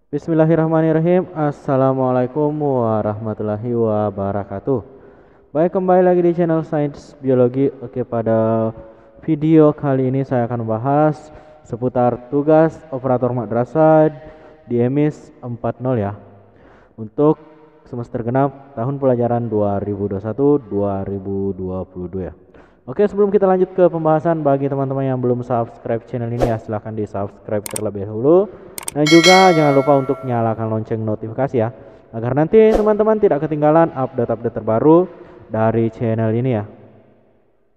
Bismillahirrahmanirrahim. Assalamualaikum warahmatullahi wabarakatuh. Baik, kembali lagi di channel Sains Biologi. Oke, pada video kali ini saya akan membahas seputar tugas operator madrasah di EMIS 40 ya. Untuk semester genap tahun pelajaran 2021-2022 ya. Oke, sebelum kita lanjut ke pembahasan, bagi teman-teman yang belum subscribe channel ini ya, silahkan di subscribe terlebih dahulu. Dan juga jangan lupa untuk nyalakan lonceng notifikasi ya, agar nanti teman-teman tidak ketinggalan update-update terbaru dari channel ini ya.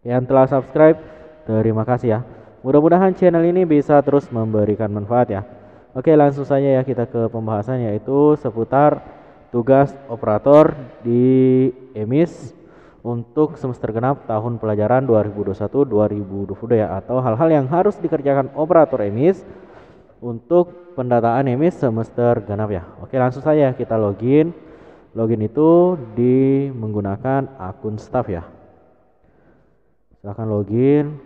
Yang telah subscribe, terima kasih ya. Mudah-mudahan channel ini bisa terus memberikan manfaat ya. Oke, langsung saja ya kita ke pembahasan, yaitu seputar tugas operator di EMIS untuk semester genap tahun pelajaran 2021-2022 ya, atau hal-hal yang harus dikerjakan operator EMIS untuk pendataan EMIS semester genap ya. Oke, langsung saja kita login. Login itu menggunakan akun staff ya. Silahkan login.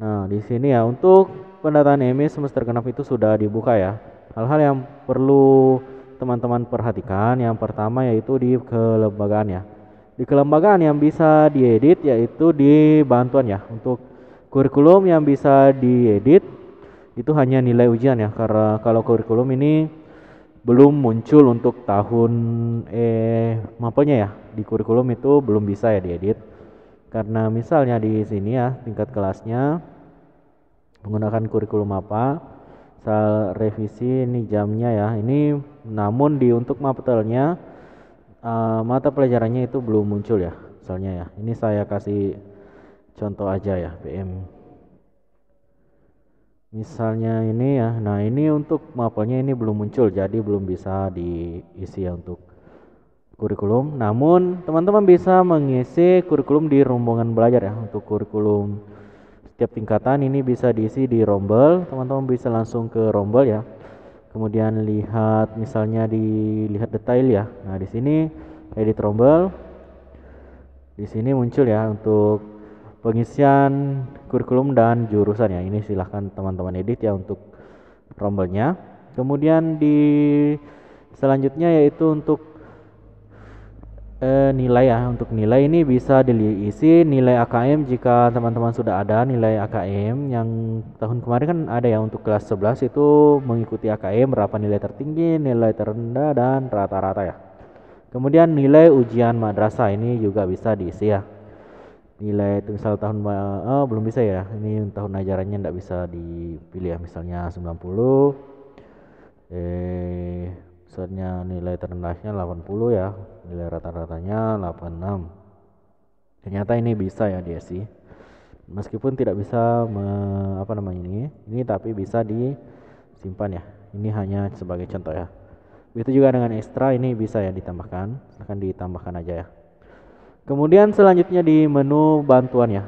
Nah, di sini ya, untuk pendataan EMIS semester genap itu sudah dibuka ya. Hal-hal yang perlu teman-teman perhatikan, yang pertama yaitu di kelembagaan ya. Di kelembagaan yang bisa diedit yaitu di bantuan ya. Untuk kurikulum yang bisa diedit itu hanya nilai ujian ya, karena kalau kurikulum ini belum muncul untuk tahun mapelnya ya. Di kurikulum itu belum bisa ya diedit, karena misalnya di sini ya tingkat kelasnya menggunakan kurikulum apa, soal revisi ini jamnya ya ini, namun di untuk mapelnya mata pelajarannya itu belum muncul ya misalnya ya. Ini saya kasih contoh aja ya, PM misalnya ini ya. Nah, ini untuk mapelnya ini belum muncul, jadi belum bisa diisi ya untuk kurikulum. Namun teman-teman bisa mengisi kurikulum di rombongan belajar ya. Untuk kurikulum setiap tingkatan ini bisa diisi di rombel. Teman-teman bisa langsung ke rombel ya, kemudian lihat misalnya dilihat detail ya. Nah, di sini edit rombel, di sini muncul ya untuk pengisian kurikulum dan jurusan ya. Ini silahkan teman-teman edit ya untuk rombelnya. Kemudian di selanjutnya yaitu untuk nilai ya. Untuk nilai ini bisa diisi nilai AKM jika teman-teman sudah ada nilai AKM. Yang tahun kemarin kan ada ya, untuk kelas 11 itu mengikuti AKM berapa nilai tertinggi, nilai terendah, dan rata-rata ya. Kemudian nilai ujian madrasah ini juga bisa diisi ya. Nilai itu misal tahun belum bisa ya, ini tahun ajarannya tidak bisa dipilih ya, misalnya 90, misalnya nilai terendahnya 80 ya, nilai rata-ratanya 86. Ternyata ini bisa ya diisi, meskipun tidak bisa ini tapi bisa disimpan ya. Ini hanya sebagai contoh ya. Begitu juga dengan ekstra, ini bisa ya ditambahkan, akan ditambahkan aja ya. Kemudian selanjutnya di menu bantuan ya.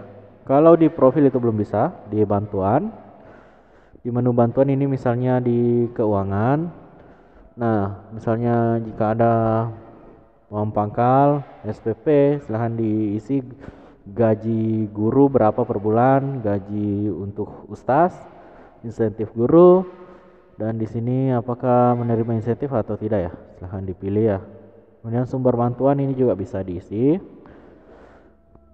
Kalau di profil itu belum bisa, di bantuan. Di menu bantuan ini misalnya di keuangan. Nah, misalnya jika ada uang pangkal, SPP, silahkan diisi gaji guru berapa per bulan, gaji untuk ustaz, insentif guru, dan di sini apakah menerima insentif atau tidak ya, silahkan dipilih ya. Kemudian sumber bantuan ini juga bisa diisi.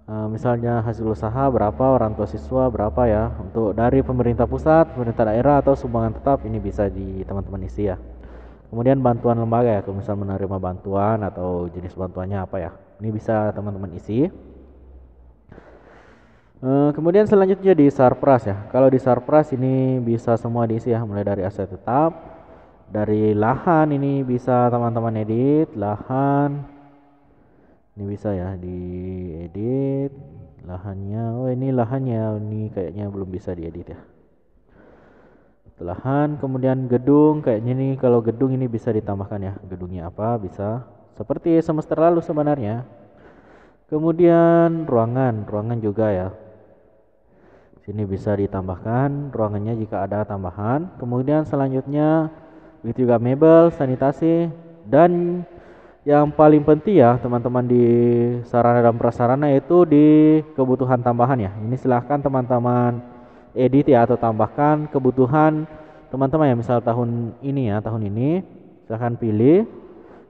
Misalnya hasil usaha berapa, orang tua siswa berapa ya, untuk dari pemerintah pusat, pemerintah daerah, atau sumbangan tetap, ini bisa di teman-teman isi ya. Kemudian bantuan lembaga ya, kalau misal menerima bantuan atau jenis bantuannya apa ya, ini bisa teman-teman isi. Kemudian selanjutnya di Sarpras ya. Kalau di Sarpras ini bisa semua diisi ya, mulai dari aset tetap, dari lahan ini bisa teman-teman edit lahan. Ini bisa ya diedit lahannya. Oh, ini lahannya, ini kayaknya belum bisa diedit ya. Lahan, kemudian gedung, kayaknya nih kalau gedung ini bisa ditambahkan ya, gedungnya apa bisa seperti semester lalu sebenarnya. Kemudian ruangan juga ya, sini bisa ditambahkan ruangannya jika ada tambahan. Kemudian selanjutnya itu juga mebel, sanitasi, dan yang paling penting ya teman-teman di sarana dan prasarana itu di kebutuhan tambahan ya. Ini silahkan teman-teman edit ya, atau tambahkan kebutuhan teman-teman ya, misal tahun ini ya, tahun ini silahkan pilih.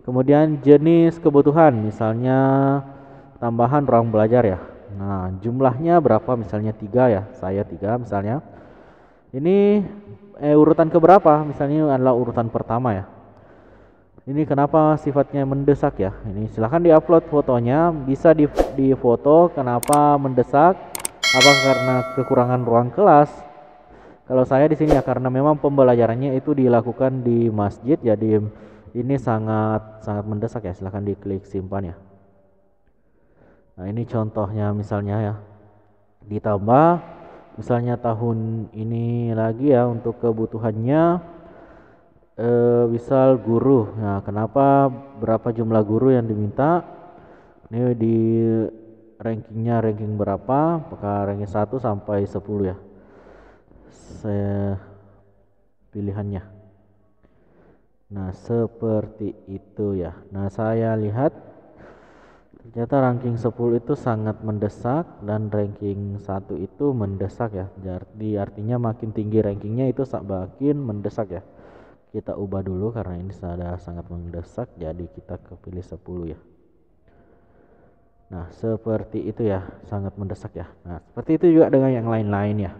Kemudian jenis kebutuhan, misalnya tambahan ruang belajar ya. Nah, jumlahnya berapa? Misalnya 3 ya, saya 3 misalnya. Ini urutan keberapa? Misalnya adalah urutan pertama ya. Ini kenapa sifatnya mendesak ya? Ini silahkan diupload fotonya, bisa di foto. Kenapa mendesak? Apa karena kekurangan ruang kelas? Kalau saya di sini ya karena memang pembelajarannya itu dilakukan di masjid, jadi ini sangat sangat mendesak ya. Silahkan diklik simpan ya. Nah ini contohnya misalnya ya. Ditambah misalnya tahun ini lagi ya untuk kebutuhannya misal guru. Nah, kenapa berapa jumlah guru yang diminta? Ini di rankingnya ranking berapa? Apakah ranking 1 sampai 10 ya? Saya pilihannya. Nah, seperti itu ya. Nah, saya lihat ternyata ranking 10 itu sangat mendesak dan ranking 1 itu mendesak ya. Jadi artinya makin tinggi rankingnya itu makin mendesak ya. Kita ubah dulu karena ini sudah sangat mendesak, jadi kita kepilih 10 ya. Nah seperti itu ya, sangat mendesak ya. Nah seperti itu juga dengan yang lain-lain ya.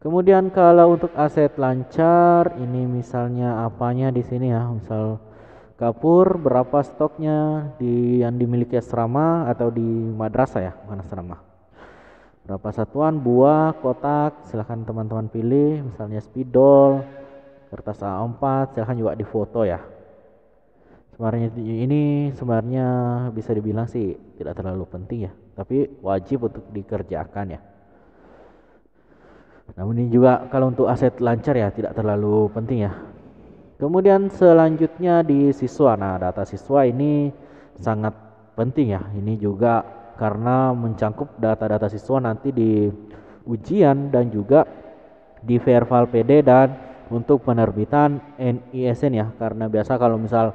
Kemudian kalau untuk aset lancar, ini misalnya apanya di sini ya, misal kapur berapa stoknya yang dimiliki asrama atau di madrasah ya, bukan asrama. Berapa satuan buah, kotak, silahkan teman-teman pilih, misalnya spidol, kertas A4, silahkan juga difoto ya. Sebenarnya ini sebenarnya bisa dibilang sih tidak terlalu penting ya, tapi wajib untuk dikerjakan ya. Namun ini juga kalau untuk aset lancar ya tidak terlalu penting ya. Kemudian selanjutnya di siswa. Nah, data siswa ini sangat penting ya. Ini juga karena mencangkup data-data siswa nanti di ujian dan juga di Verval PD dan untuk penerbitan NISN ya, karena biasa kalau misal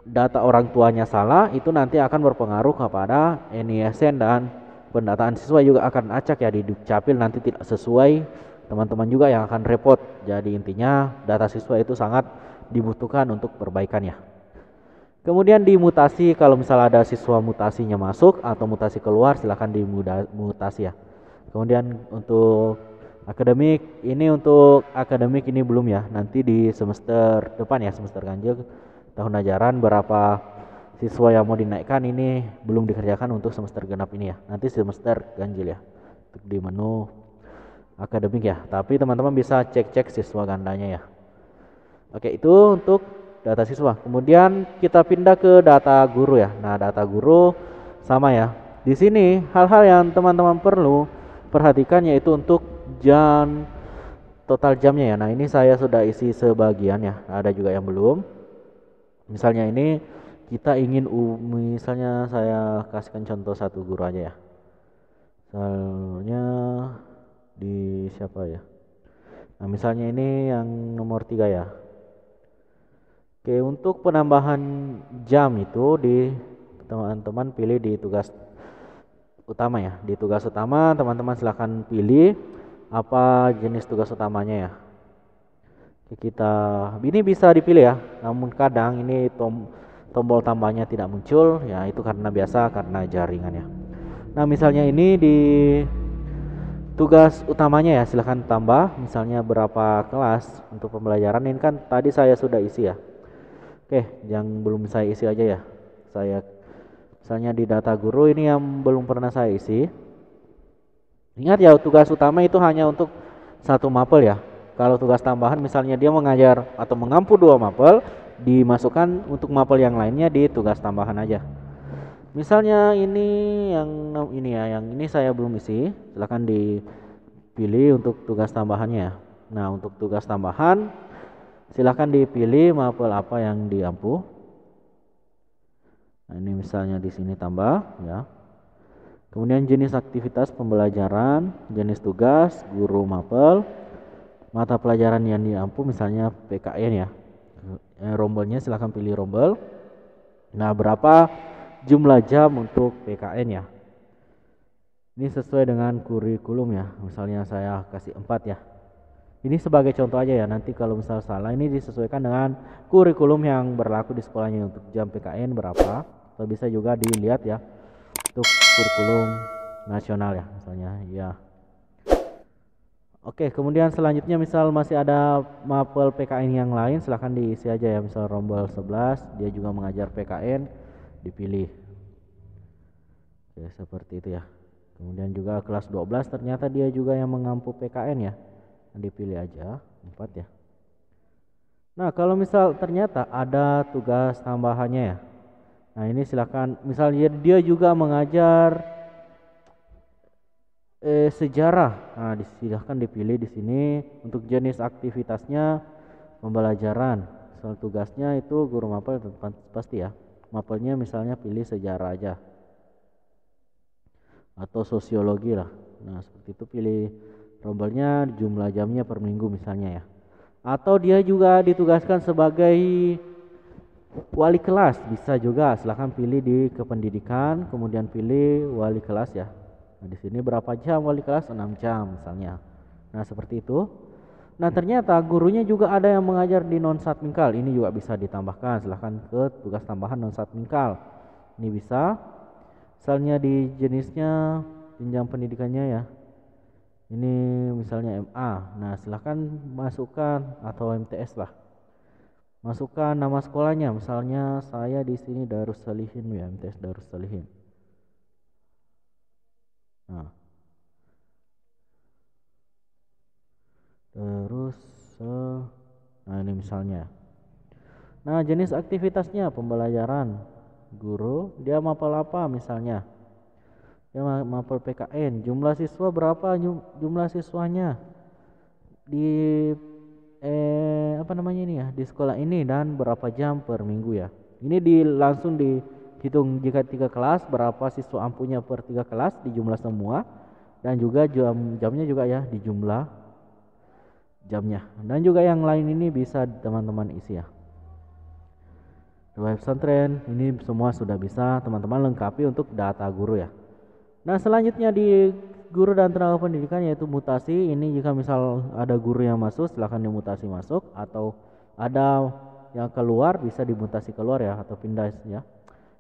data orang tuanya salah itu nanti akan berpengaruh kepada NISN dan pendataan siswa juga akan acak ya di Dukcapil nanti tidak sesuai, teman-teman juga yang akan repot. Jadi intinya data siswa itu sangat dibutuhkan untuk perbaikannya. Kemudian di mutasi, kalau misal ada siswa mutasinya masuk atau mutasi keluar silahkan dimutasi ya. Kemudian untuk akademik, ini untuk akademik ini belum ya. Nanti di semester depan ya, semester ganjil tahun ajaran berapa siswa yang mau dinaikkan ini belum dikerjakan untuk semester genap ini ya. Nanti semester ganjil ya. Untuk di menu akademik ya. Tapi teman-teman bisa cek-cek siswa gandanya ya. Oke, itu untuk data siswa. Kemudian kita pindah ke data guru ya. Nah, data guru sama ya. Di sini hal-hal yang teman-teman perlu perhatikan yaitu untuk total jamnya ya. Nah ini saya sudah isi sebagian ya, ada juga yang belum. Misalnya ini kita ingin misalnya saya kasihkan contoh satu guru aja ya. Misalnya di siapa ya. Nah misalnya ini yang nomor 3 ya. Oke, untuk penambahan jam itu di teman-teman pilih di tugas utama ya. Di tugas utama teman-teman silahkan pilih apa jenis tugas utamanya ya. Kita ini bisa dipilih ya, namun kadang ini tombol tambahnya tidak muncul ya, itu karena biasa karena jaringan ya. Nah misalnya ini di tugas utamanya ya silahkan tambah, misalnya berapa kelas untuk pembelajaran ini kan tadi saya sudah isi ya. Oke, yang belum saya isi aja ya, saya misalnya di data guru ini yang belum pernah saya isi. Ingat ya, tugas utama itu hanya untuk satu mapel ya. Kalau tugas tambahan misalnya dia mengajar atau mengampu 2 mapel, dimasukkan untuk mapel yang lainnya di tugas tambahan aja. Misalnya ini yang ini saya belum isi, silahkan dipilih untuk tugas tambahannya ya. Nah untuk tugas tambahan silahkan dipilih mapel apa yang diampu. Nah ini misalnya di sini tambah ya. Kemudian jenis aktivitas pembelajaran, jenis tugas, guru mapel, mata pelajaran yang diampu misalnya PKN ya. Rombelnya silahkan pilih rombel. Nah berapa jumlah jam untuk PKN ya. Ini sesuai dengan kurikulum ya. Misalnya saya kasih 4 ya. Ini sebagai contoh aja ya, nanti kalau misal salah ini disesuaikan dengan kurikulum yang berlaku di sekolahnya. Untuk jam PKN berapa, atau bisa juga dilihat ya untuk kurikulum nasional ya misalnya ya. Oke, kemudian selanjutnya misal masih ada mapel PKN yang lain, silahkan diisi aja ya. Misal rombel 11 dia juga mengajar PKN, dipilih. Oke, seperti itu ya. Kemudian juga kelas 12 ternyata dia juga yang mengampu PKN ya, dipilih aja 4 ya. Nah kalau misal ternyata ada tugas tambahannya ya, nah ini silahkan misalnya dia juga mengajar sejarah. Nah, silahkan dipilih di sini untuk jenis aktivitasnya pembelajaran. Soal tugasnya itu guru mapel pasti ya. Mapelnya misalnya pilih sejarah aja atau sosiologi lah. Nah, seperti itu pilih rombelnya, jumlah jamnya per minggu misalnya ya. Atau dia juga ditugaskan sebagai wali kelas, bisa juga. Silahkan pilih di kependidikan, kemudian pilih wali kelas ya. Nah, di sini berapa jam wali kelas? 6 jam misalnya. Nah, seperti itu. Nah, ternyata gurunya juga ada yang mengajar di non satmingkal. Ini juga bisa ditambahkan. Silahkan ke tugas tambahan non satmingkal. Ini bisa. Misalnya di jenisnya jenjang pendidikannya ya. Ini misalnya MA. Nah, silahkan masukkan atau MTS lah. Masukkan nama sekolahnya. Misalnya saya di sini Darus Salihin ya, MTS Darus Salihin. Nah, terus nah ini misalnya. Nah, jenis aktivitasnya pembelajaran guru, dia mapel apa misalnya? Dia mapel PKN. Jumlah siswa berapa jumlah siswanya di apa namanya ini ya, di sekolah ini, dan berapa jam per minggu ya. Ini langsung dihitung jika 3 kelas berapa siswa ampunya per 3 kelas di jumlah semua, dan juga jamnya juga ya di jumlah jamnya, dan juga yang lain ini bisa teman-teman isi ya. Web pesantren ini semua sudah bisa teman-teman lengkapi untuk data guru ya. Nah, selanjutnya di guru dan tenaga pendidikan yaitu mutasi. Ini jika misal ada guru yang masuk silahkan dimutasi masuk, atau ada yang keluar bisa dimutasi keluar ya, atau pindah ya.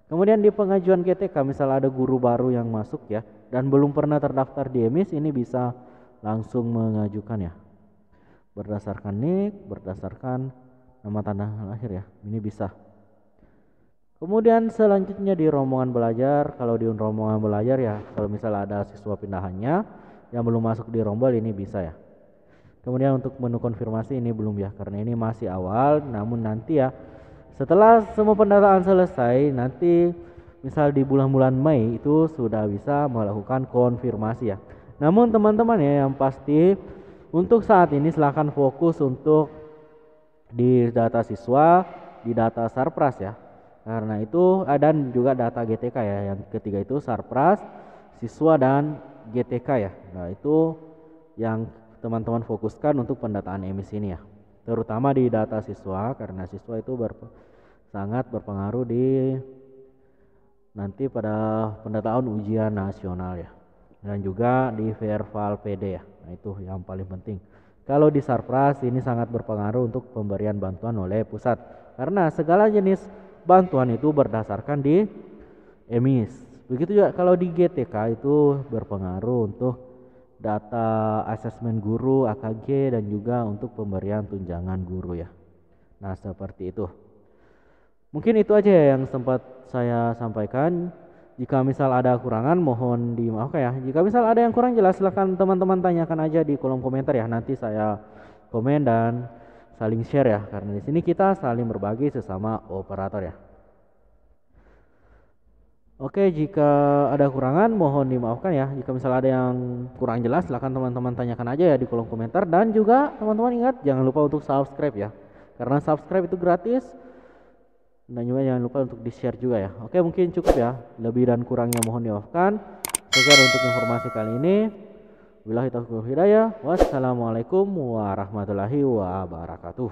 Kemudian di pengajuan GTK misal ada guru baru yang masuk ya dan belum pernah terdaftar di EMIS, ini bisa langsung mengajukan ya. Berdasarkan NIK, berdasarkan nama tanda lahir ya. Ini bisa. Kemudian selanjutnya di rombongan belajar. Kalau di rombongan belajar ya, kalau misalnya ada siswa pindahannya yang belum masuk di rombel, ini bisa ya. Kemudian untuk menu konfirmasi ini belum ya, karena ini masih awal. Namun nanti ya setelah semua pendataan selesai, nanti misal di bulan-bulan Mei itu sudah bisa melakukan konfirmasi ya. Namun teman-teman ya, yang pasti untuk saat ini silahkan fokus untuk di data siswa, di data Sarpras ya. Karena itu dan juga data GTK ya. Yang ketiga itu Sarpras, siswa dan GTK ya. Nah, itu yang teman-teman fokuskan untuk pendataan EMIS ini ya. Terutama di data siswa, karena siswa itu sangat berpengaruh di nanti pada pendataan ujian nasional ya. Dan juga di Verval PD ya. Nah, itu yang paling penting. Kalau di Sarpras ini sangat berpengaruh untuk pemberian bantuan oleh pusat. Karena segala jenis bantuan itu berdasarkan di EMIS. Begitu juga kalau di GTK itu berpengaruh untuk data asesmen guru, AKG, dan juga untuk pemberian tunjangan guru ya. Nah, seperti itu. Mungkin itu aja yang sempat saya sampaikan. Jika misal ada kekurangan mohon dimaafkan ya. Jika misal ada yang kurang jelas silahkan teman-teman tanyakan aja di kolom komentar ya. Nanti saya komen dan saling share ya, karena di sini kita saling berbagi sesama operator ya. Oke, jika ada kekurangan mohon dimaafkan ya. Jika misalnya ada yang kurang jelas silahkan teman-teman tanyakan aja ya di kolom komentar. Dan juga teman-teman ingat jangan lupa untuk subscribe ya, karena subscribe itu gratis. Dan juga jangan lupa untuk di share juga ya. Oke, mungkin cukup ya, lebih dan kurangnya mohon dimaafkan. Sekian untuk informasi kali ini. Wabillahi taufiq wal hidayah. Wassalamualaikum warahmatullahi wabarakatuh.